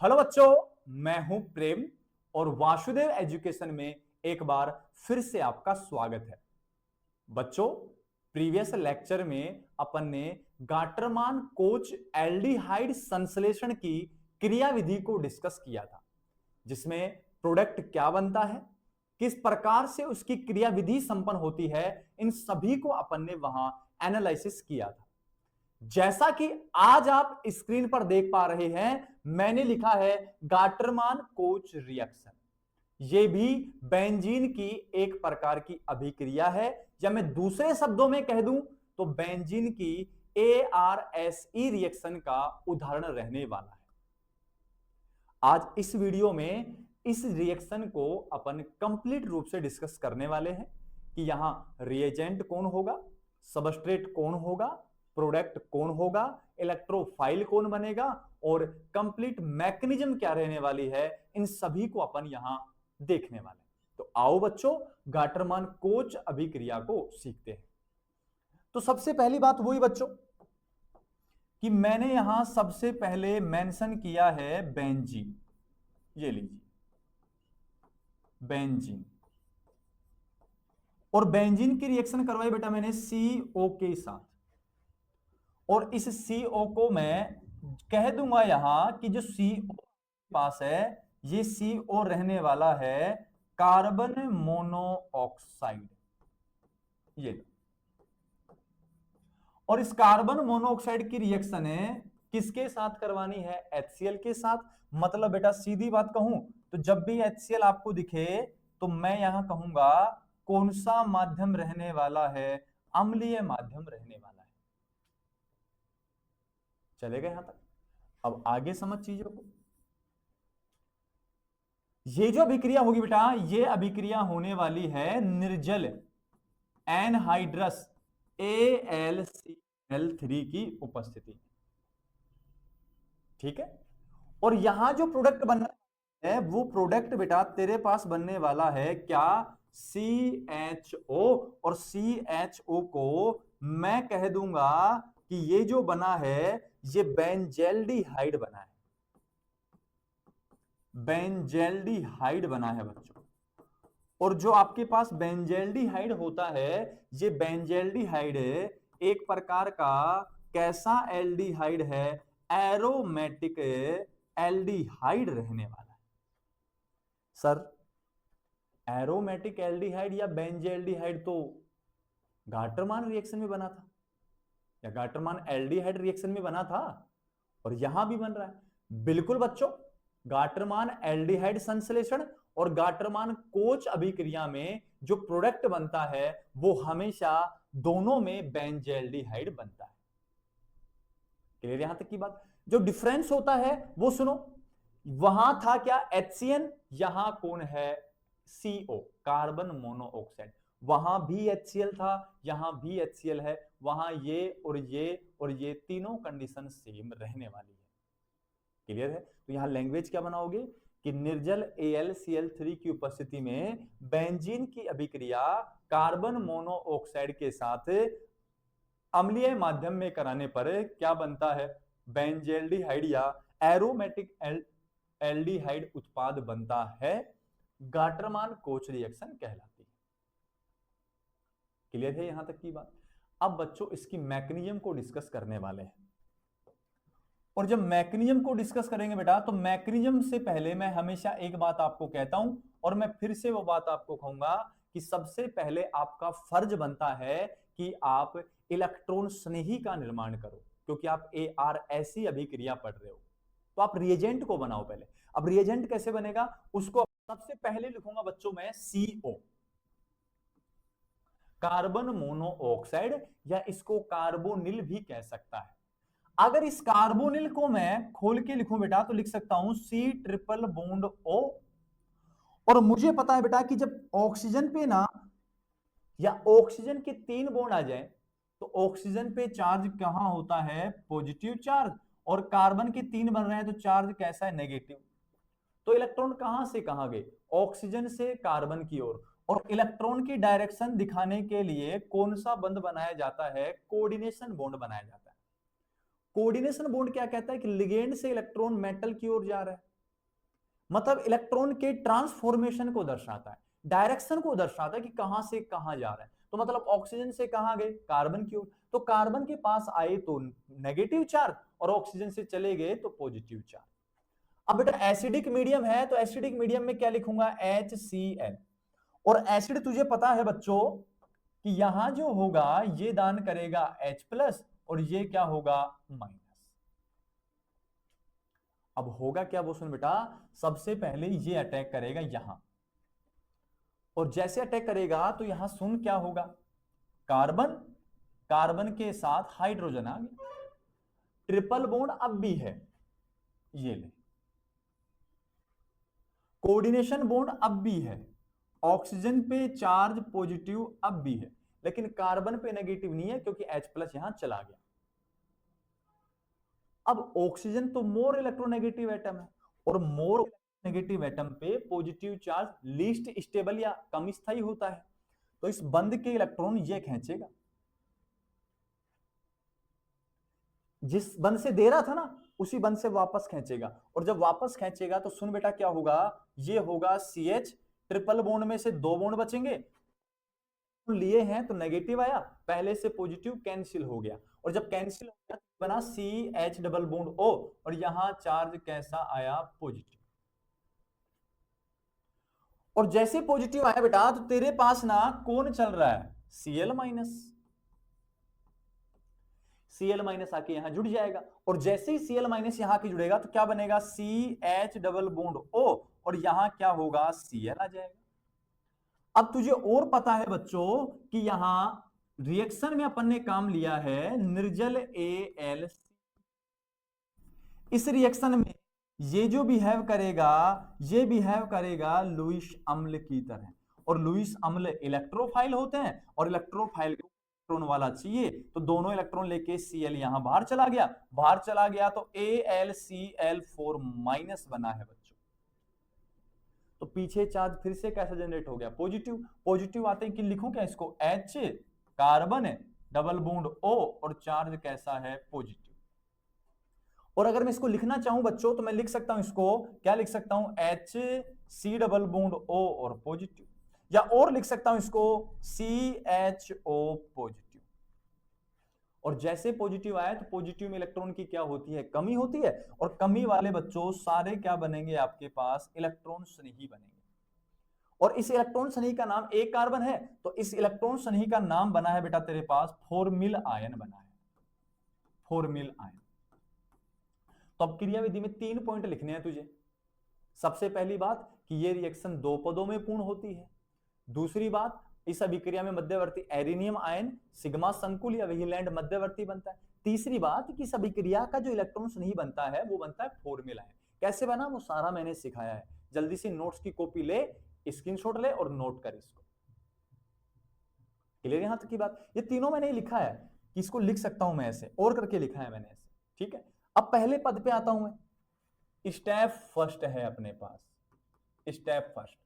Hello बच्चों, मैं हूं प्रेम और वासुदेव एजुकेशन में एक बार फिर से आपका स्वागत है। बच्चों, प्रीवियस लेक्चर में अपन ने गाटरमान कोच एल्डिहाइड संश्लेषण की क्रियाविधि को डिस्कस किया था, जिसमें प्रोडक्ट क्या बनता है, किस प्रकार से उसकी क्रियाविधि संपन्न होती है, इन सभी को अपन ने वहां एनालिसिस किया था। जैसा कि आज आप स्क्रीन पर देख पा रहे हैं, मैंने लिखा है गाटरमान कोच रिएक्शन। यह भी बेंजीन की एक प्रकार की अभिक्रिया है, या मैं दूसरे शब्दों में कह दूं तो बेंजीन की ARSE रिएक्शन का उदाहरण रहने वाला है। आज इस वीडियो में इस रिएक्शन को अपन कंप्लीट रूप से डिस्कस करने वाले हैं कि यहां रिएजेंट कौन होगा, सबस्ट्रेट कौन होगा, प्रोडक्ट कौन होगा, इलेक्ट्रोफाइल कौन बनेगा और कंप्लीट मैकेनिज्म क्या रहने वाली है। इन सभी को अपन यहां देखने वाले हैं। तो आओ बच्चों, गाटरमान कोच अभिक्रिया को सीखते हैं। तो सबसे पहली बात वही बच्चों कि मैंने यहां सबसे पहले मेंशन किया है बेंजीन। ये लीजिए बेंजीन, और बेंजीन की रिएक्शन करवाई बेटा मैंने CO के साथ, और इस CO को मैं कह दूंगा यहां कि जो CO पास है ये CO रहने वाला है कार्बन मोनोऑक्साइड। ये लो, और इस कार्बन मोनोऑक्साइड की रिएक्शन है किसके साथ करवानी है? HCl के साथ। मतलब बेटा सीधी बात कहूं तो जब भी HCl आपको दिखे तो मैं यहां कहूंगा कौन सा माध्यम रहने वाला है? अम्लीय माध्यम रहने वाला है। चलेगा यहां तक? अब आगे समझ चीजों को। ये जो अभिक्रिया होगी बेटा, ये अभिक्रिया होने वाली है निर्जल एनहाइड्रस AlCl3 की उपस्थिति। ठीक है, और यहां जो प्रोडक्ट बनना है वो प्रोडक्ट बेटा तेरे पास बनने वाला है क्या? CHO, और CHO को मैं कह दूंगा कि ये जो बना है ये बेंजेल्डिहाइड बना है। बेंजेल्डिहाइड बना है बच्चों। और जो आपके पास बेंजेल्डिहाइड होता है, ये बेंजेल्डिहाइड एक प्रकार का कैसा एल्डिहाइड है? एरोमेटिक एल्डिहाइड रहने वाला है। सर, एरोमेटिक एल्डिहाइड या बेंजेल्डिहाइड तो गाटरमान रिएक्शन में बना था, या गाटरमान एल्डिहाइड रिएक्शन में बना था, और यहां भी बन रहा है। बिल्कुल बच्चों, गाटरमान एल्डिहाइड संश्लेषण और गाटरमान कोच अभिक्रिया में जो प्रोडक्ट बनता है वो हमेशा दोनों में बेंजेल्डिहाइड बनता है। क्लियर यहां तक की बात? जो डिफरेंस होता है वो सुनो। वहां था क्या? HCN, यहां कौन है? CO, carbon monoxide. वहां भी HCl था, यहां भी HCl है। वहां ये और ये तीनों कंडीशन सेम रहने वाली है। क्लियर है? तो यहां लैंग्वेज क्या बनाओगे कि निर्जल AlCl3 की उपस्थिति में बेंजीन की अभिक्रिया कार्बन मोनोऑक्साइड के साथ अम्लीय माध्यम में कराने पर क्या बनता है? बेंजेल्डिहाइड या एरोमेटिक एल्डिहाइड उत्पाद बनता है। गाटरमान कोच रिएक्शन कहलाती है। क्लियर है यहां तक की बात? अब बच्चों इसकी मैकेनिज्म को डिस्कस करने वाले हैं, और जब मैकेनिज्म को डिस्कस करेंगे बेटा तो मैकेनिज्म से पहले मैं हमेशा एक बात आपको कहता हूं, और मैं फिर से वो बात आपको कहूंगा कि सबसे पहले आपका फर्ज बनता है कि आप इलेक्ट्रॉन स्नेही का निर्माण करो, क्योंकि आप ARSE अभिक्रिया पढ़ रहे हो। तो आप रिएजेंट को बनाओ पहले। अब रिएजेंट कैसे बनेगा उसको सबसे पहले लिखूंगा बच्चों मैं CO, कार्बन मोनोऑक्साइड, या इसको कार्बोनिल भी कह सकता है। अगर इस कार्बोनिल को मैं खोल के लिखूं बेटा तो लिख सकता हूं C ट्रिपल बॉन्ड O। और मुझे पता है बेटा कि जब ऑक्सीजन पे ना या ऑक्सीजन के 3 बॉन्ड आ जाए तो ऑक्सीजन पे चार्ज कहां होता है? पॉजिटिव चार्ज, और कार्बन के 3 बन रहे हैं तो चार्ज कैसा है? नेगेटिव। तो इलेक्ट्रॉन कहां से कहां गए? ऑक्सीजन से कार्बन की ओर। और इलेक्ट्रॉन की डायरेक्शन दिखाने के लिए कौन सा बंध बनाया जाता है? कोऑर्डिनेशन बॉन्ड बनाया जाता है। कोऑर्डिनेशन बॉन्ड क्या कहता है कि लिगेंड से इलेक्ट्रॉन मेटल की ओर जा रहा है, मतलब इलेक्ट्रॉन के ट्रांसफॉर्मेशन को दर्शाता है, डायरेक्शन को दर्शाता है कि कहां से कहां जा रहा है। तो मतलब ऑक्सीजन से कहां गए, कार्बन की ओर, तो कार्बन के पास आए तो नेगेटिव चार्ज और ऑक्सीजन से चले गए तो पॉजिटिव चार्ज। अब बेटा एसिडिक मीडियम है तो एसिडिक मीडियम में क्या लिखूंगा, HCl। और एसिड तुझे पता है बच्चों कि यहां जो होगा ये दान करेगा H+ और ये क्या होगा, माइनस। अब होगा क्या वो सुन बेटा, सबसे पहले ये अटैक करेगा यहां, और जैसे अटैक करेगा तो यहां सुन क्या होगा, कार्बन, कार्बन के साथ हाइड्रोजन आ गया, ट्रिपल बॉन्ड अब भी है, ये ले, कोऑर्डिनेशन बॉन्ड अब भी है, ऑक्सीजन पे चार्ज पॉजिटिव अब भी है, लेकिन कार्बन पे नेगेटिव नहीं है क्योंकि H+ यहां चला गया। अब ऑक्सीजन तो मोर इलेक्ट्रोनेगेटिव एटम है, और मोर नेगेटिव एटम पे पॉजिटिव चार्ज लीस्ट स्टेबल या कम स्थायी होता है, तो इस बंद के इलेक्ट्रॉन ये खींचेगा, जिस बंद से दे रहा था ना उसी बंद से वापस खींचेगा, और जब वापस खींचेगा तो सुन बेटा क्या होगा, ये होगा CH, ट्रिपल बॉन्ड में से 2 बॉन्ड बचेंगे, लिए हैं तो नेगेटिव आया, पहले से पॉजिटिव कैंसिल हो गया, और जब कैंसिल हो गया तो बना CH डबल बॉन्ड O, और यहां चार्ज कैसा आया, पॉजिटिव। और जैसे पॉजिटिव आया बेटा तो तेरे पास ना कौन चल रहा है, Cl-, Cl- आके यहां जुड़ जाएगा, और जैसे ही Cl- यहां के जुड़ेगा तो क्या बनेगा, CH डबल बॉन्ड O, और यहां क्या होगा, Cl आ जाएगा। अब तुझे और पता है बच्चों कि यहां रिएक्शन में अपन ने काम लिया है निर्जल AlC। इस रिएक्शन में ये जो बिहेव करेगा, ये बिहेव करेगा लुईस अम्ल की तरह, और लुईस अम्ल इलेक्ट्रोफाइल होते हैं, और इलेक्ट्रोफाइल को इलेक्ट्रॉन वाला चाहिए, तो दोनों इलेक्ट्रॉन लेके Cl यहां बाहर चला गया, बाहर चला गया तो AlCl4- बना है बच्चों। तो पीछे चार्ज फिर से कैसे जनरेट हो गया, पॉजिटिव, पॉजिटिव आते हैं कि लिखूं क्या इसको, H, carbon double bond O, और चार्ज कैसा है, पॉजिटिव। और अगर मैं इसको लिखना चाहूं बच्चों तो मैं लिख सकता हूं इसको, क्या लिख सकता हूं, HC डबल बॉन्ड O और पॉजिटिव, या और लिख सकता हूं इसको CHO पॉजिटिव। और जैसे पॉजिटिव आया तो पॉजिटिव में इलेक्ट्रॉन की क्या होती है, कमी होती है, और कमी वाले बच्चों सारे क्या बनेंगे आपके पास, इलेक्ट्रॉन स्नेही बनेंगे, और इस इलेक्ट्रॉन स्नेही का नाम एक कार्बन है, तो इस इलेक्ट्रॉन स्नेही का नाम बना है बेटा तेरे पास फॉर्मिल आयन बना है, फॉर्मिल आयन। तो अब क्रियाविधि में 3 पॉइंट लिखने हैं तुझे। सबसे पहली बात कि ये रिएक्शन 2 पदों में पूर्ण होती है। दूसरी बात, इस अभिक्रिया में मध्यवर्ती एरिनियम आयन सिग्मा संकुल या वेहिलैंड मध्यवर्ती बनता है। तीसरी बात कि इस अभिक्रिया का जो इलेक्ट्रॉन नहीं बनता है वो बनता है फॉर्मिल आयन। कैसे बना वो सारा मैंने सिखाया है, जल्दी से नोट्स की कॉपी ले, स्क्रीनशॉट ले और नोट कर इसको। क्लियर यहां तक की बात, ये तीनों मैंने लिखा है कि इसको लिख सकता हूं मैं ऐसे, और करके लिखा है मैंने ऐसे, ठीक है। अब पहले पद पे आता हूं मैं, स्टेप फर्स्ट है अपने पास, स्टेप फर्स्ट,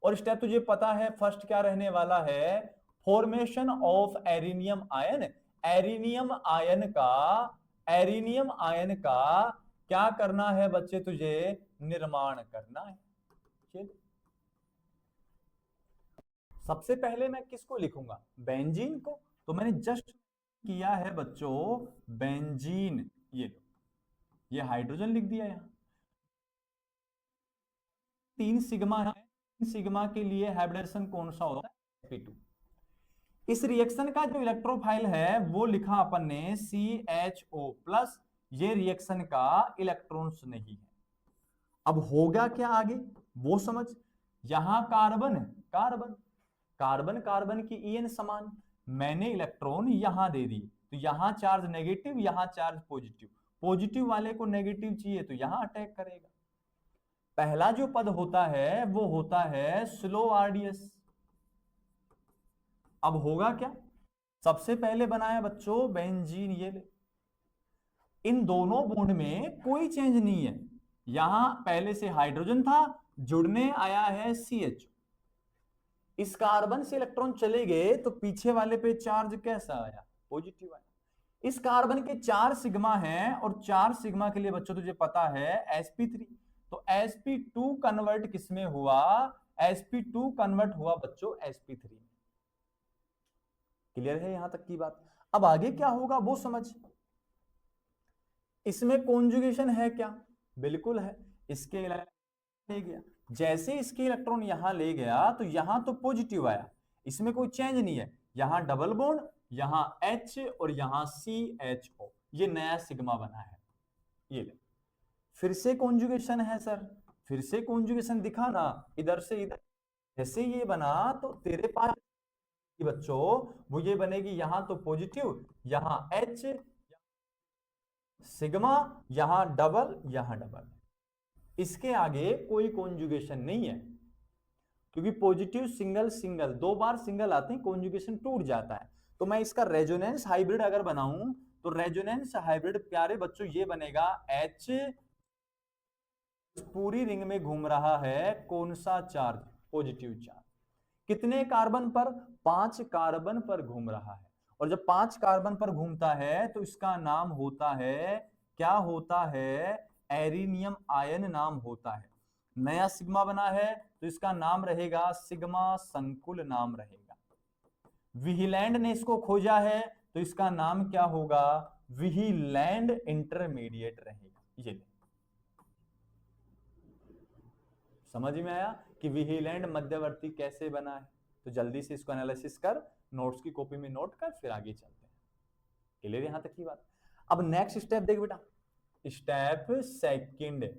और स्टेप तुझे पता है फर्स्ट क्या रहने वाला है, फॉर्मेशन ऑफ एरिनियम आयन। एरिनियम आयन का, एरिनियम आयन का क्या करना है बच्चे, तुझे निर्माण करना है। चलिए सबसे पहले मैं किसको लिखूंगा, बेंजीन को, तो मैंने जस्ट किया है बच्चों बेंजीन, ये लो, ये हाइड्रोजन लिख दिया यहां, 3 सिग्मा है, 3 सिग्मा के लिए हाइब्रिडेशन कौन सा होता है, sp2। इस रिएक्शन का जो इलेक्ट्रोफाइल है वो लिखा अपन ने CHO+, ये रिएक्शन का इलेक्ट्रॉन्स नहीं है। अब होगा क्या आगे वो समझ, यहां कार्बन, कार्बन, कार्बन कार्बन की EN समान, मैंने इलेक्ट्रॉन यहां दे दी, तो यहां चार्ज नेगेटिव, यहां चार्ज पॉजिटिव, पॉजिटिव वाले को नेगेटिव चाहिए तो यहां अटैक करेगा। पहला जो पद होता है वो होता है स्लो RDS। अब होगा क्या, सबसे पहले बनाया बच्चों बेंजीन, ये ले, इन दोनों बॉन्ड में कोई चेंज नहीं है, यहां पहले से हाइड्रोजन था, जुड़ने आया है CH, इस कार्बन से इलेक्ट्रॉन चले गए तो पीछे वाले पे चार्ज कैसा आया, पॉजिटिव आया। इस कार्बन के 4 सिग्मा हैं, और 4 सिग्मा के लिए बच्चों तुझे पता है sp3, तो तो sp2 कन्वर्ट किसमें हुआ, sp2 कन्वर्ट हुआ बच्चों sp3 में। क्लियर है यहां तक की बात। अब आगे क्या होगा वो समझ। इसमें कॉन्जुगेशन है क्या, बिल्कुल है। इसके ले गया, जैसे इसके इलेक्ट्रॉन यहां ले गया तो यहां तो पॉजिटिव आया, इसमें कोई चेंज नहीं है। यहां डबल बॉन्ड, यहां H और यहां CHO, ये नया सिग्मा बना है। ये ले, फिर से कॉन्जुगेशन है सर, फिर से कॉन्जुगेशन दिखा ना, इधर से इधर जैसे ये बना तो तेरे पास बच्चों वो ये बनेगी, यहां तो पॉजिटिव, यहां H सिग्मा, यहां डबल, यहां डबल। इसके आगे कोई कॉन्जुगेशन नहीं है, क्योंकि पॉजिटिव सिंगल सिंगल दो बार सिंगल आते हैं, कॉन्जुगेशन टूट जाता है। तो मैं इसका रेजोनेंस हाइब्रिड अगर बनाऊं तो रेजोनेंस हाइब्रिड प्यारे बच्चों ये बनेगा H पूरी रिंग में घूम रहा है कौन सा चार्ज, पॉजिटिव चार्ज। कितने कार्बन पर, 5 कार्बन पर घूम रहा है। और जब 5 कार्बन पर घूमता है तो इसका नाम होता है, क्या होता है, एरिनियम आयन नाम होता है। नया सिग्मा बना है तो इसका नाम रहेगा सिग्मा संकुल नाम रहेगा। व्हीलैंड ने इसको खोजा है तो इसका नाम क्या होगा, व्हीलैंड इंटरमीडिएट रहेगा। ये समझ में आया कि व्हीलैंड मध्यवर्ती कैसे बना है। तो जल्दी से इसको एनालिसिस कर, नोट्स की कॉपी में नोट कर, फिर आगे चलते हैं। क्लियर यहां तक की बात। अब नेक्स्ट स्टेप देख बेटा, स्टेप सेकंड।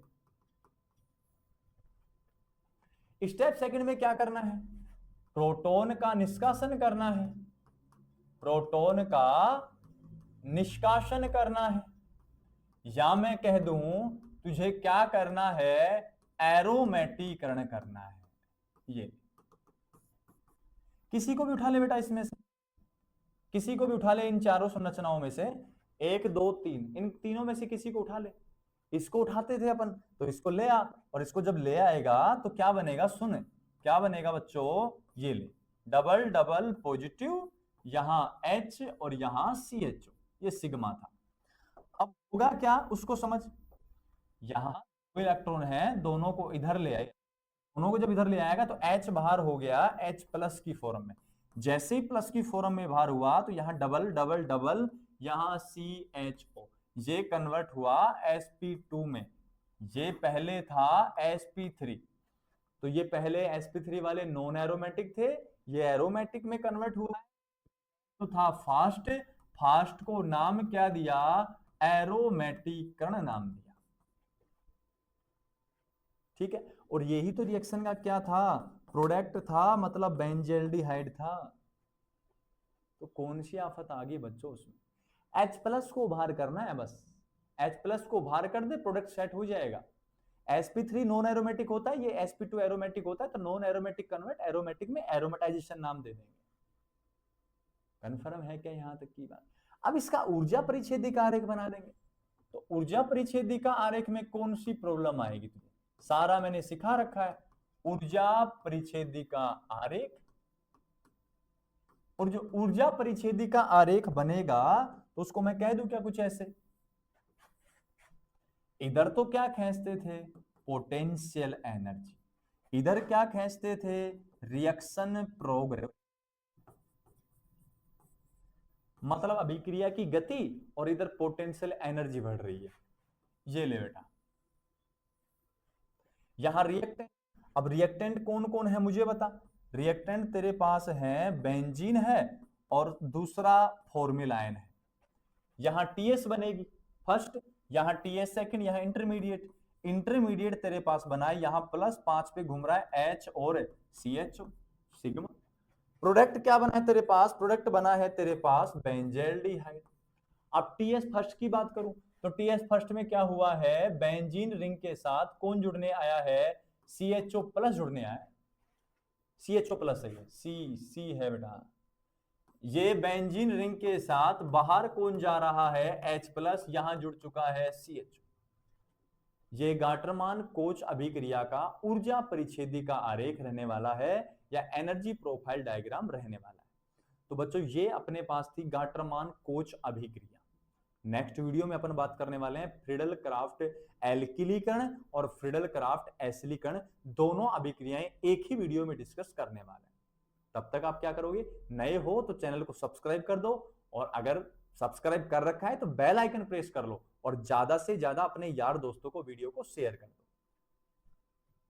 स्टेप सेकंड में क्या करना है, प्रोटॉन का निष्कासन करना है, प्रोटॉन का निष्कासन करना है, या मैं कह दूं तुझे क्या करना है, एरोमेटीकरण करना है। ये किसी को भी उठा ले बेटा, इसमें से किसी को भी उठा ले, इन चारों संरचनाओं में से 1 2 3, इन तीनों में से किसी को उठा ले। इसको उठाते थे अपन तो इसको ले आ, और इसको जब ले आएगा तो क्या बनेगा, सुन क्या बनेगा बच्चों, ये ले डबल डबल पॉजिटिव, यहां H और यहां CHO, ये सिग्मा था। अब होगा क्या उसको समझ, यहां दो इलेक्ट्रॉन है, दोनों को इधर ले आए, दोनों को जब इधर ले आएगा तो H बाहर हो गया H प्लस की फॉर्म में। जैसे ही प्लस की फॉर्म में बाहर हुआ तो यहां डबल डबल डबल, यहां CHO, ये कन्वर्ट हुआ sp2 में। ये पहले था sp3, तो ये पहले sp3 वाले नॉन एरोमेटिक थे, ये एरोमेटिक में कन्वर्ट हुआ है। तो था फास्ट, फास्ट को नाम क्या दिया, एरोमेटिकरण नाम दिया। ठीक है, और यही तो रिएक्शन का क्या था, प्रोडक्ट था, मतलब बेंजल्डिहाइड था। तो कौन सी आफत आ गई बच्चों उसमें, H प्लस को बाहर करना है बस, H प्लस को बाहर कर दे, प्रोडक्ट सेट हो जाएगा। sp3 नॉन एरोमेटिक होता है, ये sp2 एरोमेटिक होता है, तो नॉन एरोमेटिक कन्वर्ट एरोमेटिक में एरोमेटाइजेशन नाम दे देंगे। कंफर्म है क्या यहां तक की बात। अब इसका ऊर्जा परिच्छेदी का आरेख बना देंगे। तो ऊर्जा परिच्छेदी का आरेख में कौन सी प्रॉब्लम आएगी तुझे, सारा मैंने सिखा रखा है। ऊर्जा परिच्छेदी का आरेख, और जो ऊर्जा परिच्छेदी का आरेख बनेगा तो उसको मैं कह दूं क्या कुछ ऐसे, इधर तो क्या खींचते थे, पोटेंशियल एनर्जी, इधर क्या खींचते थे, रिएक्शन प्रोग्रेस, मतलब अभिक्रिया की गति, और इधर पोटेंशियल एनर्जी बढ़ रही है। ये ले बेटा, यहां रिएक्टेंट, अब रिएक्टेंट कौन कौन है मुझे बता। रिएक्टेंट तेरे पास है, बेंजीन है और दूसरा फॉर्मुलाइन है। यहां टीएस बनेगी फर्स्ट, यहां टीएस सेकंड, यहां इंटरमीडिएट, इंटरमीडिएट तेरे पास बना है, यहां प्लस 5 पे घूम रहा है H और CHO सिग्मा। प्रोडक्ट क्या बना है तेरे पास, प्रोडक्ट बना है तेरे पास बेंजल्डिहाइड। अब टीएस फर्स्ट की बात करूं तो टीएस फर्स्ट में क्या हुआ है, बेंजीन रिंग के साथ कौन जुड़ने आया है, CHO प्लस जुड़ने आया है। CHO प्लस है, सी है बेटा। ये बेंजीन रिंग के साथ बाहर कौन जा रहा है, H प्लस, यहां जुड़ चुका है CHO। ये गाटरमान कोच अभिक्रिया का ऊर्जा परिच्छेदी का आरेख रहने वाला है, या एनर्जी प्रोफाइल डायग्राम रहने वाला है। तो बच्चों ये अपने पास थी गाटरमान कोच अभिक्रिया। नेक्स्ट वीडियो में अपन बात करने वाले हैं फ्रीडल क्राफ्ट एल्किलीकरण और फ्रीडल क्राफ्ट एसिलीकरण, दोनों अभिक्रियाएं एक ही वीडियो में डिस्कस करने वाले हैं। तब तक आप क्या करोगे, नए हो तो चैनल को सब्सक्राइब कर दो, और अगर सब्सक्राइब कर रखा है तो बेल आइकन प्रेस कर लो, और ज्यादा से ज्यादा अपने यार दोस्तों को वीडियो को शेयर कर दो।